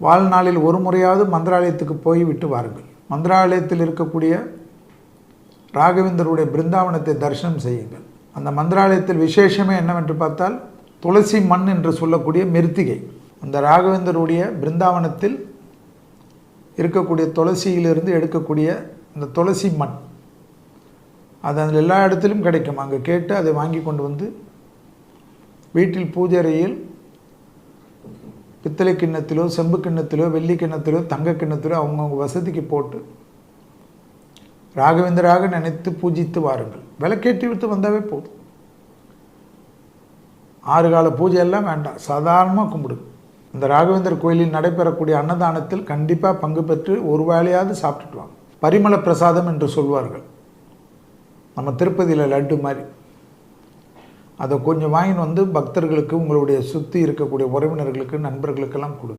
வாழ்நாளில் ஒரு முறையாவது மந்திராலயத்துக்கு போய் விட்டு வாருங்கள். மந்திராலயத்தில் இருக்கக்கூடிய ராகவேந்தருடைய பிருந்தாவனத்தை தரிசனம் செய்யுங்கள். அந்த மந்திராலயத்தில் விசேஷமே என்னவென்று பார்த்தால் துளசி மண் என்று சொல்லக்கூடிய மிருத்திகை. அந்த ராகவேந்தருடைய பிருந்தாவனத்தில் இருக்கக்கூடிய துளசியிலிருந்து எடுக்கக்கூடிய அந்த துளசி மண், அது அதில் எல்லா இடத்திலும் கிடைக்கும். அங்கே கேட்டு அதை வாங்கி கொண்டு வந்து வீட்டில் பூஜை அறையில் பித்தளை கிண்ணத்திலோ செம்பு கிண்ணத்திலோ வெள்ளி கிண்ணத்திலோ தங்க கிண்ணத்திலோ அவங்கவுங்க வசதிக்கு போட்டு ராகவேந்தராக நினைத்து பூஜித்து வாருங்கள். விளக்கேற்றி விட்டு வந்தாவே போதும். 6 கால பூஜையெல்லாம் வேண்டாம், சாதாரணமாக கும்பிடுங்க. இந்த ராகவேந்தர் கோயிலில் நடைபெறக்கூடிய அன்னதானத்தில் கண்டிப்பாக பங்கு பெற்று ஒரு வேளையாவது சாப்பிட்டுட்டு வாங்க. பரிமள பிரசாதம் என்று சொல்வார்கள், நம்ம திருப்பதியில் லட்டு மாதிரி. அதை கொஞ்சம் வாங்கின்னு வந்து பக்தர்களுக்கு, உங்களுடைய சுற்றி இருக்கக்கூடிய உறவினர்களுக்கு, நண்பர்களுக்கெல்லாம் கொடுங்க.